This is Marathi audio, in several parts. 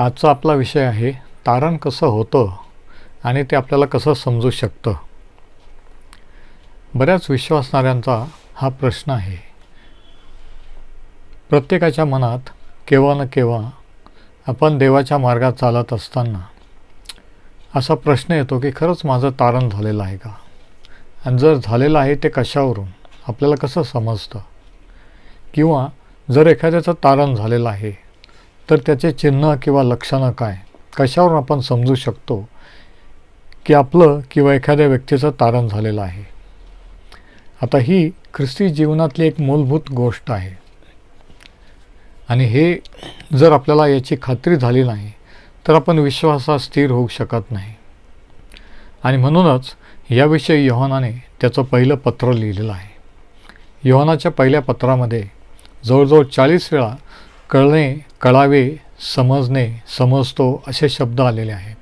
आजचा आपला विषय आहे तारण कसं होतं आणि ते आपल्याला कसं समजू शकतं. बऱ्याच विश्वासणाऱ्यांचा हा प्रश्न आहे. प्रत्येकाच्या मनात केव्हा ना केव्हा आपण देवाच्या मार्गात चालत असताना असा प्रश्न येतो की खरंच माझं तारण झालेलं आहे का, आणि जर झालेलं आहे ते कशावरून आपल्याला कसं समजतं, किंवा जर एखाद्याचं तारण झालेलं आहे तर त्याचे चिन्ह किंवा लक्षणं काय, कशावरून आपण समजू शकतो की आपलं किंवा एखाद्या व्यक्तीचं तारण झालेलं आहे. आता ही ख्रिस्ती जीवनातली एक मूलभूत गोष्ट आहे, आणि हे जर आपल्याला याची खात्री झाली नाही तर आपण विश्वासात स्थिर होऊ शकत नाही. आणि म्हणूनच याविषयी योहानाने त्याचं पहिलं पत्र लिहिलेलं आहे. योहानाच्या पहिल्या पत्रामध्ये जवळजवळ 40 वेळा कळणे, कळावे, समजणे, समजतो असे शब्द आलेले आहेत.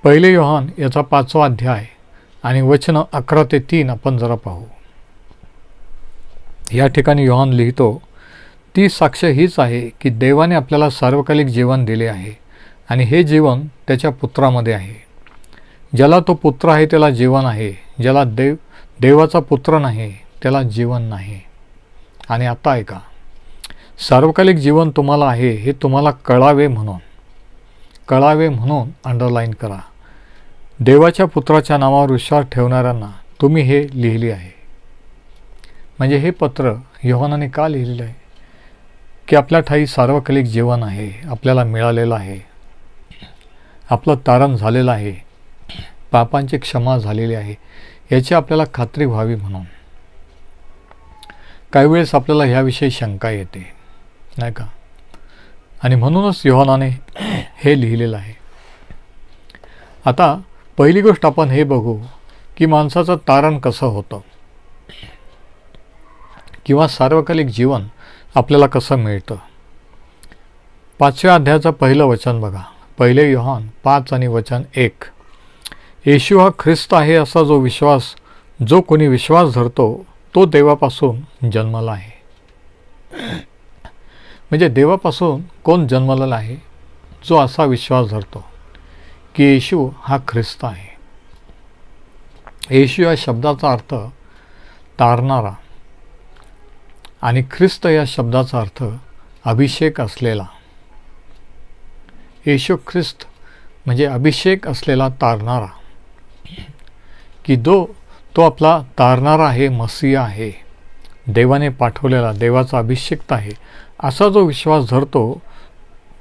पहिले योहान याचा 5वा अध्याय आणि वचनं 11 ते 3 आपण जरा पाहू. या ठिकाणी योहान लिहितो, ती साक्ष हीच आहे की देवाने आपल्याला सार्वकालिक जीवन दिले आहे, आणि हे जीवन त्याच्या पुत्रामध्ये आहे. ज्याला तो पुत्र आहे त्याला जीवन आहे, ज्याला देवाचा पुत्र नाही त्याला जीवन नाही. आणि आता ऐका, सार्वकालिक जीवन तुम्हाला आहे हे तुम्हाला कळावे म्हणून अंडरलाईन करा. देवाच्या पुत्राच्या नावावर विश्वास ठेवणाऱ्यांना तुम्ही हे लिहिले आहे. म्हणजे हे पत्र योहानाने का लिहिलेलं आहे की आपल्या ठाई सार्वकालिक जीवन आहे, आपल्याला मिळालेलं आहे, आपलं तारण झालेलं आहे, पापांची क्षमा झालेली आहे, याची आपल्याला खात्री व्हावी म्हणून. काही वेळेस आपल्याला ह्याविषयी शंका येते, नाही का, आणि म्हणूनच योहानाने हे लिहिलेलं आहे. आता पहिली गोष्ट आपण हे बघू की माणसाचं तारण कसं होतं, किंवा सार्वकालिक जीवन आपल्याला कसं मिळतं. 5व्या अध्यायाचं पहिलं वचन बघा. पहिले योहान 5 आणि वचन 1. येशू हा ख्रिस्त आहे असा जो कोणी विश्वास धरतो तो देवापासून जन्मला आहे. म्हणजे देवापासून कोण जन्मलेला आहे? जो असा विश्वास धरतो की येशू हा ख्रिस्त आहे. येशू या शब्दाचा अर्थ तारणारा, आणि ख्रिस्त या शब्दाचा अर्थ अभिषेक असलेला. येशू ख्रिस्त म्हणजे अभिषेक असलेला, तारणारा, की तो आपला तारणारा आहे, मसीहा आहे, देवाने पाठवलेला, देवाचा अभिषेक आहे, असा जो विश्वास धरतो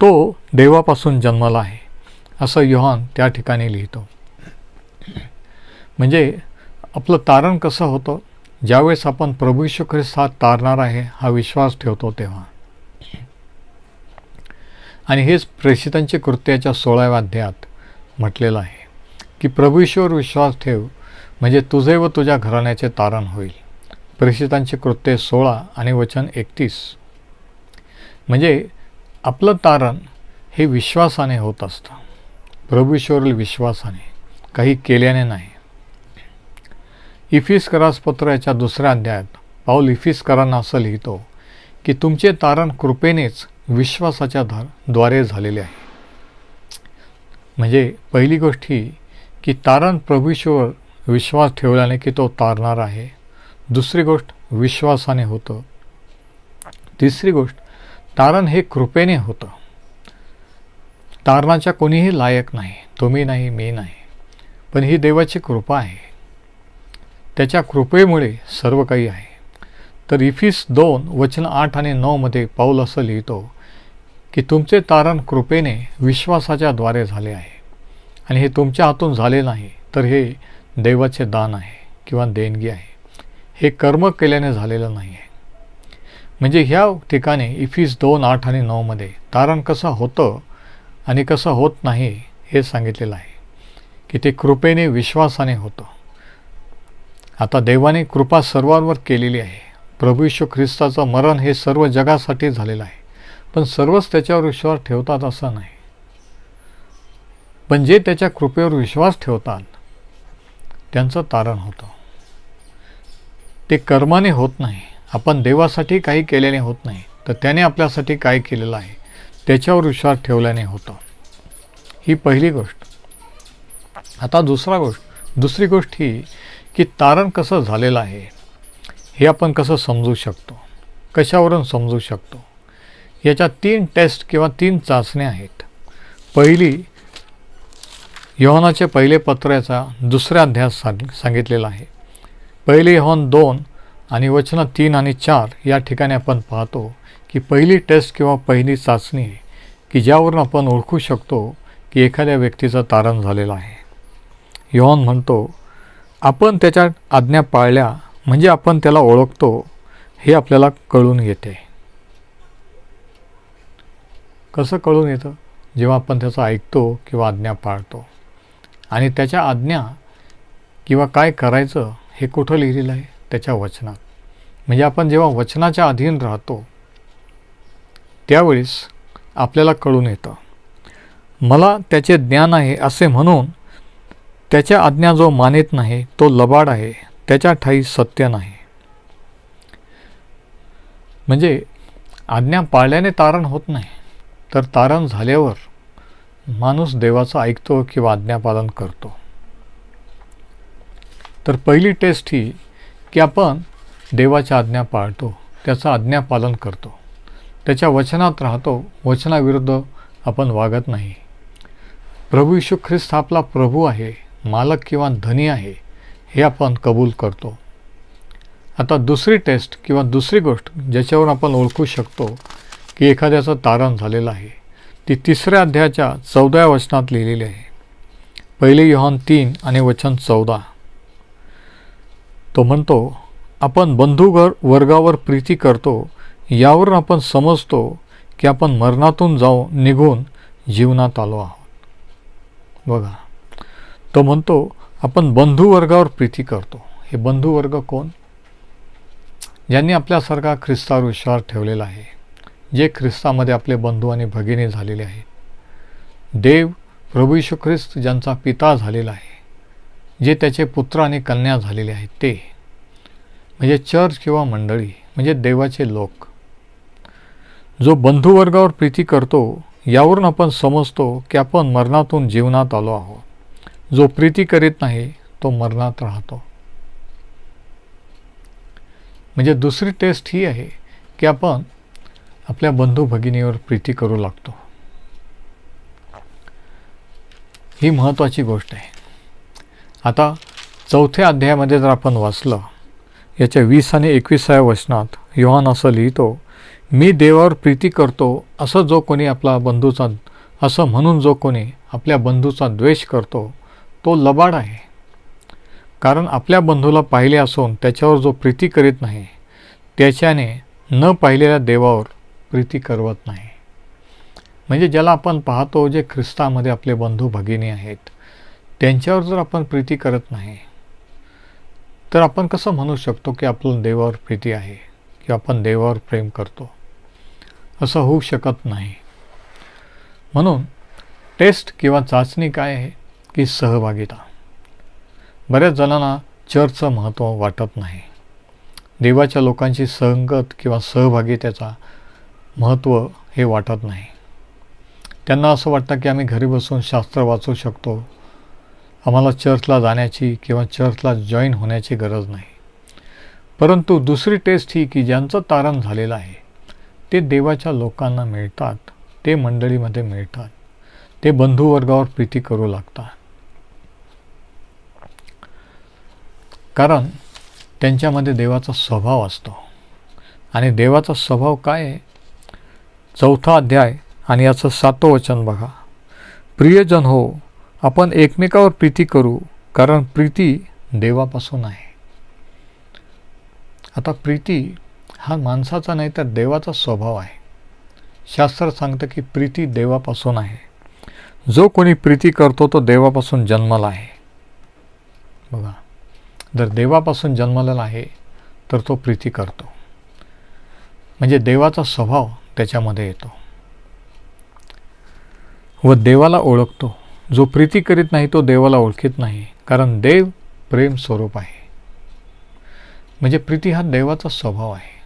तो देवापासून जन्मला आहे, असं योहान त्या ठिकाणी लिहितो. म्हणजे आपलं तारण कसं होतं? ज्यावेळेस आपण प्रभू येशू ख्रिस्त हा तारणारा आहे हा विश्वास ठेवतो तेव्हा. आणि हेच प्रेषितांच्या कृत्याच्या 16व्या अध्यायात म्हटलेलं आहे की प्रभू येशूवर विश्वास ठेव म्हणजे तुझे व तुझ्या घराण्याचे तारण होईल. प्रेषितांचे कृत्य 16 आणि वचन 31. म्हणजे आपलं तारण हे विश्वासाने होत असतं, प्रभू येशूवरील विश्वासाने, काही केल्याने नाही. इफिसकरास पत्र याच्या 2ऱ्या अध्यायात पाऊल इफिसकरांना असं लिहितो की तुमचे तारण कृपेनेच विश्वासाच्या द्वारे झालेले आहे. म्हणजे पहिली गोष्ट ही की तारण प्रभू येशूवर विश्वास ठेवल्याने की तो तारणार आहे. दुसरी गोष्ट विश्वासाने होतं. तिसरी गोष्ट तारण हे कृपेने होतं. तारणाच्या कोणीही लायक नाही, तुम्ही नाही, मी नाही, पण ही देवाची कृपा आहे. त्याच्या कृपेमुळे सर्व काही आहे. तर इफिस 2 वचन 8 आणि 9 मध्ये पाऊल असं लिहितो की तुमचे तारण कृपेने विश्वासाच्या द्वारे झाले आहे, आणि हे तुमच्या हातून झाले नाही, तर हे देवाचे दान आहे किंवा देणगी आहे. हे कर्म केल्याने झालेलं नाही आहे. म्हणजे ह्या ठिकाणी इफिस 2, 8 आणि 9 मध्ये तारण कसं होतं आणि कसं होत नाही हे सांगितलेलं आहे की ते कृपेने विश्वासाने होतं. आता देवाने कृपा सर्वांवर केलेली आहे. प्रभू येशू ख्रिस्ताचं मरण हे सर्व जगासाठी झालेलं आहे, पण सर्वच त्याच्यावर विश्वास ठेवतात असं नाही. पण जे त्याच्या कृपेवर विश्वास ठेवतात त्यांचं तारण होतं. ते कर्माने होत नाही, आपण देवासाठी काही केल्याने होत नाही, तर त्याने आपल्यासाठी काय केलेलं आहे त्याच्यावर विश्वास ठेवल्याने होतं. ही पहिली गोष्ट. आता दुसरी गोष्ट ही की तारण कसं झालेलं आहे हे आपण कसं समजू शकतो, कशावरून समजू शकतो. याच्या 3 टेस्ट किंवा 3 चाचण्या आहेत. पहिली, योहानाचे पहिले पत्राचा 2 अध्याय सांगितलेला आहे. पहिले योहान 2 आणि वचनं 3 आणि 4 या ठिकाणी आपण पाहतो की पहिली टेस्ट किंवा पहिली चाचणी आहे की ज्यावरून आपण ओळखू शकतो की एखाद्या व्यक्तीचं तारण झालेलं आहे. योहान म्हणतो, आपण त्याच्या आज्ञा पाळल्या म्हणजे आपण त्याला ओळखतो हे आपल्याला कळून येते. कसं कळून येतं? जेव्हा आपण त्याचं ऐकतो किंवा आज्ञा पाळतो. आणि त्याच्या आज्ञा किंवा काय करायचं हे कुठं लिहिलेलं आहे? त्याच्या वचनात. म्हणजे आपण जेव्हा वचनाच्या अधीन राहतो त्यावेळेस आपल्याला कळून येतं. मला त्याचे ज्ञान आहे असे म्हणून त्याच्या आज्ञा जो मानित नाही तो लबाड आहे, त्याच्या ठायी सत्य नाही. म्हणजे आज्ञा पाळल्याने तारण होत नाही, तर तारण झाल्यावर माणूस देवाचं ऐकतो किंवा आज्ञापालन करतो. तर पहिली टेस्ट ही की आपण देवाच्या आज्ञा पाळतो, त्याचं आज्ञापालन करतो, त्याच्या वचनात राहतो, वचनाविरुद्ध आपण वागत नाही. प्रभू येशू ख्रिस्त आपला प्रभू आहे, मालक किंवा धनी आहे हे आपण कबूल करतो. आता दुसरी टेस्ट किंवा दुसरी गोष्ट ज्याच्यावर आपण ओळखू शकतो की एखाद्याचं तारण झालेलं आहे ती 3 अध्यायाच्या 14व्या वचनात लिहिलेली आहे. पहिले योहान 3 आणि वचन 14. तो म्हणतो, आपण वर्गावर प्रीती करतो यावरून आपण समजतो की आपण मरणातून निघून जीवनात आलो आहोत. बघा, तो म्हणतो आपण बंधुवर्गावर प्रीती करतो. हे बंधुवर्ग कोण? ज्यांनी आपल्यासारखा ख्रिस्तावर विश्वास ठेवलेला आहे, जे ख्रिस्तामध्ये आपले बंधू आणि भगिनी झालेले आहेत. देव प्रभू येशू ख्रिस्त ज्यांचा पिता झालेला आहे, जे त्याचे पुत्र आणि कन्या झालेले आहेत, ते म्हणजे चर्च किंवा मंडळी, म्हणजे देवाचे लोक. जो बंधुवर्गावर प्रीती करतो यावरून आपण समजतो की आपण मरणातून जीवनात आलो आहोत. जो प्रीती करीत नाही तो मरणात राहतो. म्हणजे दुसरी टेस्ट ही आहे की आपण आपल्या बंधू भगिनीवर प्रीती करू लागतो. ही महत्त्वाची गोष्ट आहे. आता 4थ्या अध्यायामध्ये जर आपण वाचलं, याच्या 20 आणि 21व्या वचनात योहान असं लिहितो, मी देवावर प्रीती करतो असं जो कोणी आपला बंधूचा असं म्हणून जो कोणी आपल्या बंधूचा द्वेष करतो तो लबाड आहे. कारण आपल्या बंधूला पाहिले असून त्याच्यावर जो प्रीती करीत नाही त्याच्याने न पाहिलेल्या देवावर प्रीती करवत नाही. म्हणजे ज्याला आपण पाहतो, जे ख्रिस्तामध्ये आपले बंधू भगिनी आहेत, त्यांच्यावर जर आपण प्रीती करत नाही तर आपण कसं म्हणू शकतो की आपलं देवावर प्रीती आहे किंवा आपण देवावर प्रेम करतो? असं होऊ शकत नाही. म्हणून टेस्ट किंवा चाचणी काय आहे की सहभागिता. बऱ्याच जणांना चर्चचं महत्त्व वाटत नाही. देवाच्या लोकांची संगत किंवा सहभागितेचा महत्त्व हे वाटत नाही. त्यांना असं वाटतं की आम्ही घरी बसून शास्त्र वाचू शकतो, आम्हाला चर्चला जाण्याची किंवा चर्चला जॉईन होण्याची गरज नाही. परंतु दुसरी टेस्ट ही की ज्यांचं तारण झालेलं आहे ते देवाच्या लोकांना मिळतात, ते मंडळीमध्ये मिळतात, ते बंधुवर्गावर प्रीती करू लागतात. कारण त्यांच्यामध्ये देवाचा स्वभाव असतो. आणि देवाचा स्वभाव काय आहे? 4था अध्याय आणि याचं 7वं वचन बघा. प्रियजन हो, आपण एकमेकावर प्रीती करू, कारण प्रीती देवापासून आहे. आता प्रीती हा माणसाचा नाही तर देवाचा स्वभाव आहे. शास्त्र सांगतं की प्रीती देवापासून आहे. जो कोणी प्रीती करतो तो देवापासून जन्मला आहे. बघा, जर देवापासून जन्मलेला आहे तर तो प्रीती करतो. म्हणजे देवाचा स्वभाव त्याच्यामध्ये येतो व देवाला ओळखतो. जो प्रीती करीत नाही तो देवाला ओळखीत नाही, कारण देव प्रेम स्वरूप आहे. म्हणजे प्रीती हा देवाचा स्वभाव आहे.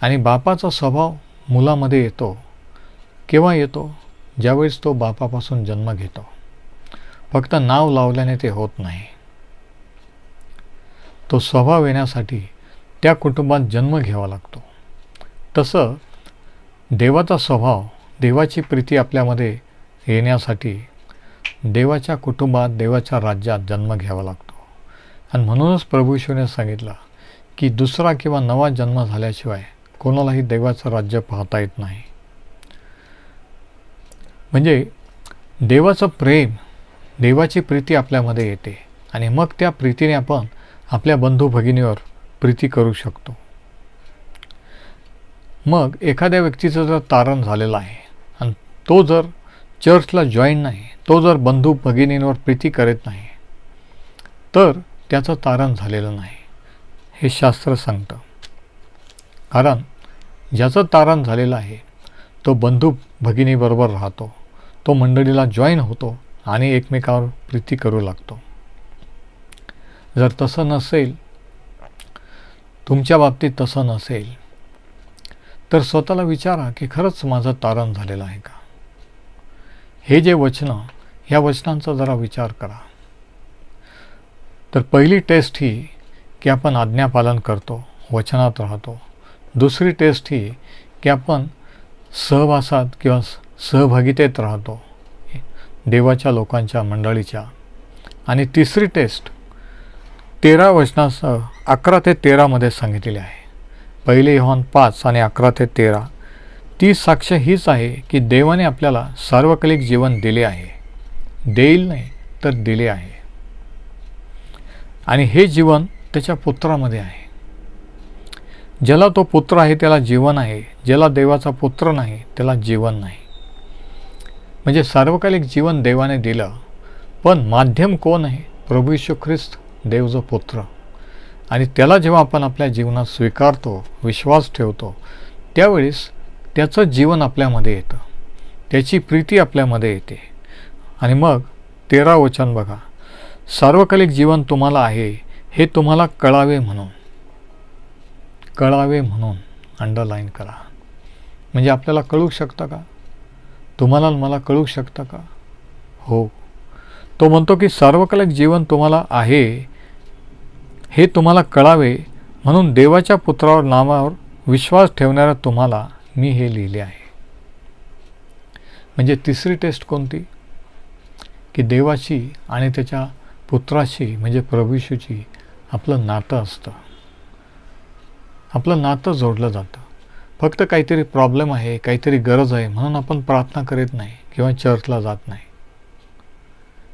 आणि बापाचा स्वभाव मुलामध्ये येतो केव्हा येतो? ज्यावेळेस तो बापापासून जन्म घेतो. फक्त नाव लावल्याने ते होत नाही. तो स्वभाव येण्यासाठी त्या कुटुंबात जन्म घ्यावा लागतो. तसं देवाचा स्वभाव, देवाची प्रीती आपल्यामध्ये येण्यासाठी देवाच्या कुटुंबात, देवाच्या राज्यात जन्म घ्यावा लागतो. आणि म्हणूनच प्रभू येशूने सांगितलं की दुसरा किंवा नवा जन्म झाल्याशिवाय कोणालाही देवाचं राज्य पाहता येत नाही. म्हणजे देवाचं प्रेम, देवाची प्रीती आपल्यामध्ये येते आणि मग त्या प्रीतीने आपण आपल्या बंधू भगिनीवर प्रीती करू शकतो. मग एखाद्या व्यक्तीचं जर तारण झालेलं आहे आणि तो जर चर्चला जॉईन नाही, तो जर बंधू भगिनींवर प्रीती करत नाही, तर त्याचं तारण झालेलं नाही हे शास्त्र सांगतं. कारण ज्याचं तारण झालेलं आहे तो बंधू भगिनीबरोबर राहतो, तो मंडळीला जॉईन होतो आणि एकमेकावर प्रीती करू लागतो. जर तसं नसेल, तुमच्या बाबतीत तसं नसेल, तर स्वतःला विचारा की खरंच माझं तारण झालेलं आहे का? हे जे वचनं, ह्या वचनांचा जरा विचार करा. तर पहिली टेस्ट ही की आपण आज्ञापालन करतो, वचनात राहतो. दुसरी टेस्ट ही की आपण सहवासात किंवा सहभागितेत राहतो देवाच्या लोकांच्या मंडळीच्या. आणि तिसरी टेस्ट 13 वचनासह 11 ते 13 मध्ये सांगितलेली आहे. पहिले योहान 5 आणि 11 ते 13. ती साक्ष हीच आहे की देवाने आपल्याला सार्वकालिक जीवन दिले आहे. देईल नाही तर दिले आहे. आणि हे जीवन त्याच्या पुत्रामध्ये आहे. ज्याला तो पुत्र आहे त्याला जीवन आहे, ज्याला देवाचा पुत्र नाही त्याला जीवन नाही. म्हणजे सार्वकालिक जीवन देवाने दिलं, पण माध्यम कोण आहे? प्रभू येशू ख्रिस्त, देव जो पुत्र. आणि त्याला जेव्हा आपण आपल्या जीवनात स्वीकारतो, विश्वास ठेवतो, त्यावेळेस त्याचं जीवन आपल्यामध्ये येतं, त्याची प्रीती आपल्यामध्ये येते. आणि मग 13 वचन बघा, सार्वकालिक जीवन तुम्हाला आहे हे तुम्हाला कळावे म्हणून. कळावे म्हणून अंडरलाईन करा. म्हणजे आपल्याला कळू शकतं का? तुम्हाला मला कळू शकतं का? हो. तो म्हणतो की सार्वकालिक जीवन तुम्हाला आहे हे तुम्हाला कळावे म्हणून देवाच्या पुत्रावर, नामावर विश्वास ठेवणाऱ्या तुम्हाला मी हे लिहिले आहे. म्हणजे तिसरी टेस्ट कोणती? की देवाची आणि त्याच्या पुत्राशी म्हणजे प्रभू येशूची आपलं नातं असतं. आपलं नातं जोडलं जातं. फक्त काहीतरी प्रॉब्लेम आहे, काहीतरी गरज आहे म्हणून आपण प्रार्थना करीत नाही किंवा चर्चला जात नाही.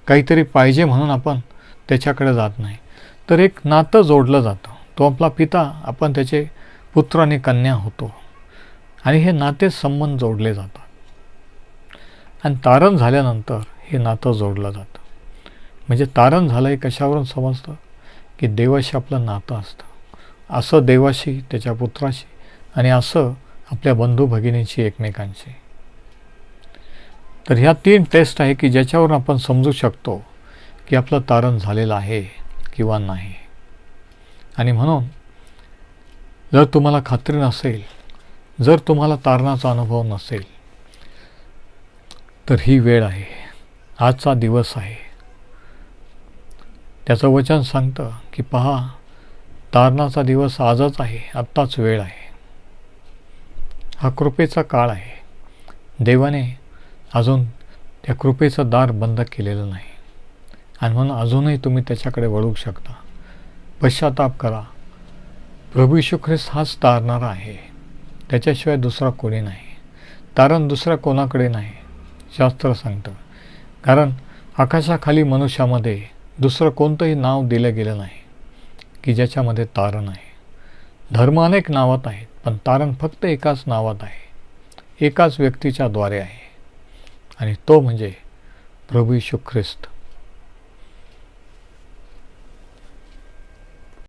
काहीतरी पाहिजे म्हणून आपण त्याच्याकडे जात नाही. तर एक नातं जोडलं जातं. तो आपला पिता, आपण त्याचे पुत्र आणि कन्या होतो. आणि हे नाते संबंध जोडले जातात. आणि तारण झाल्यानंतर हे नातं जोडलं जातं. म्हणजे तारण झालं हे कशावरून समजतं? की देवाशी आपलं नातं असतं. असं देवाशी, त्याच्या पुत्राशी आणि असं आपल्या बंधू भगिनींशी, एकमेकांशी. तर ह्या 3 टेस्ट आहे की ज्याच्यावरून आपण समजू शकतो की आपलं तारण झालेलं आहे किंवा नाही. आणि म्हणून जर तुम्हाला खात्री नसेल, जर तुम्हाला तारणाचा अनुभव नसेल, तर ही वेळ आहे, आजचा दिवस आहे. त्याचं वचन सांगतं की पहा, तारणाचा दिवस आजच आहे, आत्ताच वेळ आहे. हा कृपेचा काळ आहे. देवाने अजून त्या कृपेचं दार बंद केलेलं नाही. आणि म्हणून अजूनही तुम्ही त्याच्याकडे वळू शकता. पश्चाताप करा. प्रभू येशू ख्रिस्त हाच तारणारा आहे. त्याच्याशिवाय दुसरा कोणी नाही. तारण दुसऱ्या कोणाकडे नाही, शास्त्र सांगतं. कारण आकाशाखाली मनुष्यामध्ये दुसरं कोणतंही नाव दिलं गेलं नाही की ज्याच्यामध्ये तारण आहे. धर्म अनेक नावात आहेत, पण तारण फक्त एकाच नावात आहे, एकाच व्यक्तीच्या द्वारे आहे. आणि तो म्हणजे प्रभू येशू ख्रिस्त.